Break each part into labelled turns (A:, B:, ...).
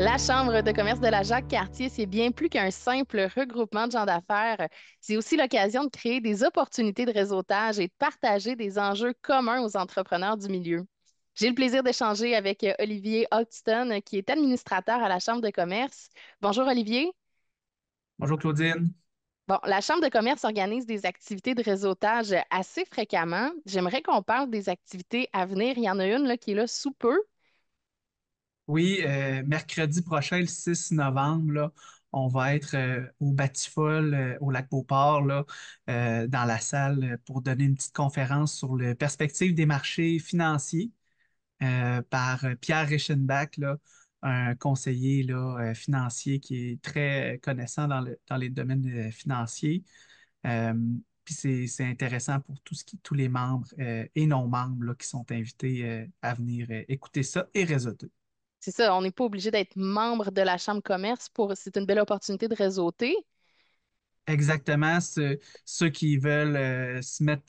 A: La Chambre de commerce de la Jacques-Cartier, c'est bien plus qu'un simple regroupement de gens d'affaires. C'est aussi l'occasion de créer des opportunités de réseautage et de partager des enjeux communs aux entrepreneurs du milieu. J'ai le plaisir d'échanger avec Olivier Hodgson, qui est administrateur à la Chambre de commerce. Bonjour Olivier.
B: Bonjour Claudine.
A: Bon, la Chambre de commerce organise des activités de réseautage assez fréquemment. J'aimerais qu'on parle des activités à venir. Il y en a une là, qui est là sous peu.
B: Oui, mercredi prochain, le 6 novembre, là, on va être au Batifol, au lac Beauport, là, dans la salle pour donner une petite conférence sur les perspectives des marchés financiers par Pierre Reichenbach, là, un conseiller là, financier qui est très connaissant dans les domaines financiers. Euh, Puis c'est intéressant pour tous les membres et non-membres là, qui sont invités à venir écouter ça et réseauter.
A: C'est ça, on n'est pas obligé d'être membre de la Chambre de commerce pour, c'est une belle opportunité de réseauter.
B: Exactement, ceux qui veulent se mettre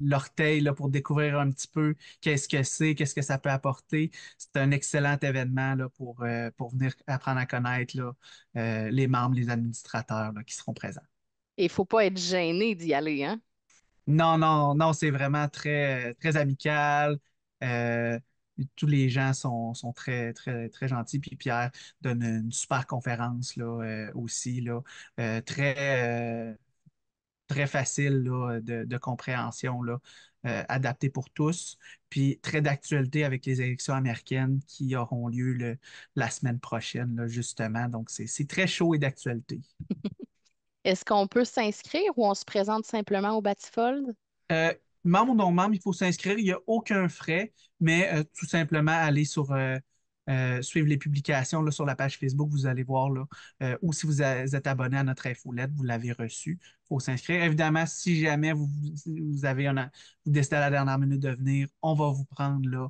B: l'orteil là, pour découvrir un petit peu qu'est-ce que c'est, qu'est-ce que ça peut apporter. C'est un excellent événement là, pour venir apprendre à connaître là, les membres, les administrateurs là, qui seront présents.
A: Et il faut pas être gêné d'y aller, hein?
B: Non, non, non, c'est vraiment très amical. Euh, Tous les gens sont très, très, très gentils. Puis Pierre donne une super conférence là, aussi, là, très facile là, de compréhension, là, adapté pour tous, puis très d'actualité avec les élections américaines qui auront lieu la semaine prochaine, là, justement. Donc, c'est très chaud et d'actualité.
A: Est-ce qu'on peut s'inscrire ou on se présente simplement au Batifold?
B: Euh, Membre ou non membre, il faut s'inscrire. Il n'y a aucun frais, mais tout simplement aller suivre les publications là, sur la page Facebook. Vous allez voir là, ou si êtes abonné à notre infolette, vous l'avez reçu. Il faut s'inscrire. Évidemment, si jamais vous avez vous décidez à la dernière minute de venir, on va vous prendre là.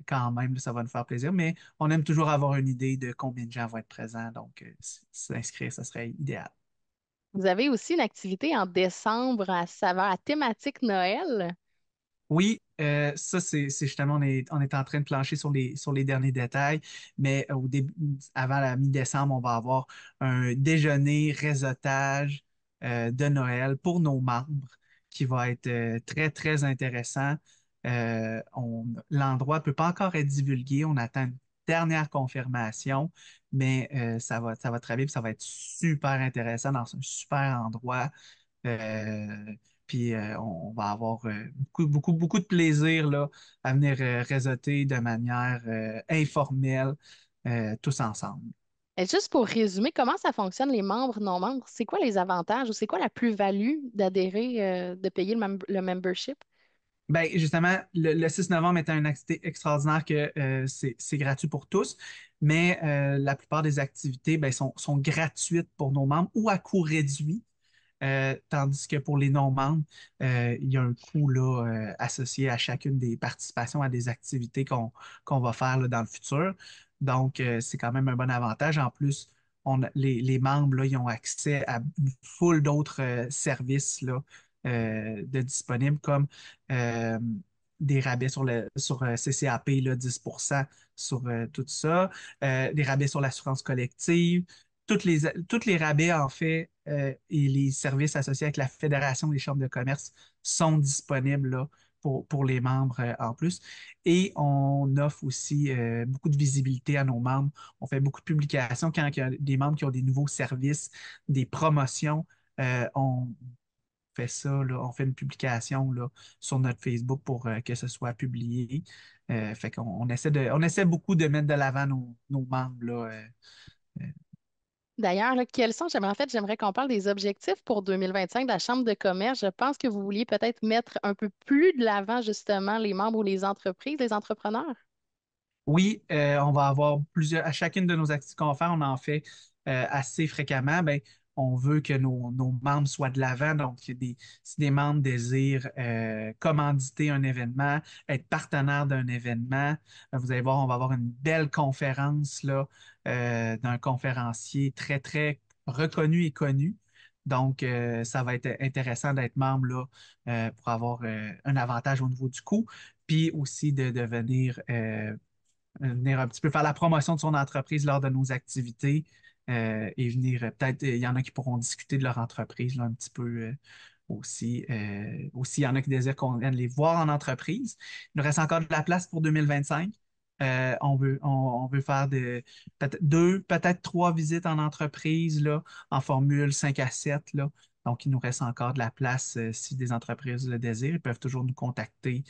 B: Quand même, là, ça va nous faire plaisir, mais on aime toujours avoir une idée de combien de gens vont être présents, donc s'inscrire, ça serait idéal.
A: Vous avez aussi une activité en décembre à saveur à thématique Noël.
B: Oui, ça, c'est justement, on est en train de plancher sur les derniers détails, mais au début, avant la mi-décembre, on va avoir un déjeuner réseautage de Noël pour nos membres qui va être très, très intéressant. L'endroit ne peut pas encore être divulgué, on attend une dernière confirmation, mais ça va très bien, puis ça va être super intéressant dans un super endroit. Puis on va avoir beaucoup de plaisir là, à venir réseauter de manière informelle tous ensemble.
A: Et juste pour résumer, comment ça fonctionne les membres, non-membres? C'est quoi les avantages ou c'est quoi la plus-value d'adhérer, de payer le membership?
B: Ben, justement, le 6 novembre est une activité extraordinaire que c'est gratuit pour tous, mais la plupart des activités ben, sont gratuites pour nos membres ou à coût réduit. Tandis que pour les non-membres, il y a un coût là, associé à chacune des participations à des activités qu'on va faire là, dans le futur. Donc, c'est quand même un bon avantage. En plus, les membres, là, ils ont accès à une foule d'autres services là, de disponibles comme euh, des rabais sur CCAP, là, 10% sur tout ça, des rabais sur l'assurance collective, toutes les rabais, en fait, et les services associés avec la Fédération des chambres de commerce sont disponibles là, pour les membres en plus. Et on offre aussi beaucoup de visibilité à nos membres. On fait beaucoup de publications quand il y a des membres qui ont des nouveaux services, des promotions. On fait ça, là, on fait une publication là, sur notre Facebook pour que ce soit publié. Fait qu'on on essaie beaucoup de mettre de l'avant nos membres là, euh,
A: D'ailleurs, là, j'aimerais qu'on parle des objectifs pour 2025 de la Chambre de commerce. Je pense que vous vouliez peut-être mettre un peu plus de l'avant, justement, les membres ou les entreprises, les entrepreneurs.
B: Oui, on va avoir plusieurs, à chacune de nos activités qu'on va faire, on en fait assez fréquemment. Ben, on veut que nos membres soient de l'avant. Donc, si des membres désirent commanditer un événement, être partenaire d'un événement, vous allez voir, on va avoir une belle conférence là, d'un conférencier très, très reconnu et connu. Donc, ça va être intéressant d'être membre là, pour avoir un avantage au niveau du coût, puis aussi de devenir venir un petit peu faire la promotion de son entreprise lors de nos activités et venir, peut-être, il y en a qui pourront discuter de leur entreprise là, un petit peu aussi. Aussi, il y en a qui désirent qu'on vienne les voir en entreprise. Il nous reste encore de la place pour 2025. On veut faire peut-être deux, peut-être trois visites en entreprise là, en formule 5 à 7 là. Donc, il nous reste encore de la place si des entreprises le désirent. Ils peuvent toujours nous contacter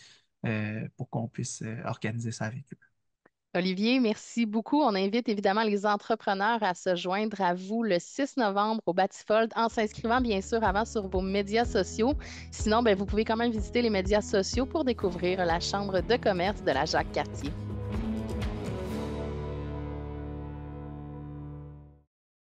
B: pour qu'on puisse organiser ça avec eux.
A: Olivier, merci beaucoup. On invite évidemment les entrepreneurs à se joindre à vous le 6 novembre au Batifold en s'inscrivant bien sûr avant sur vos médias sociaux. Sinon, ben, vous pouvez quand même visiter les médias sociaux pour découvrir la Chambre de commerce de la Jacques-Cartier.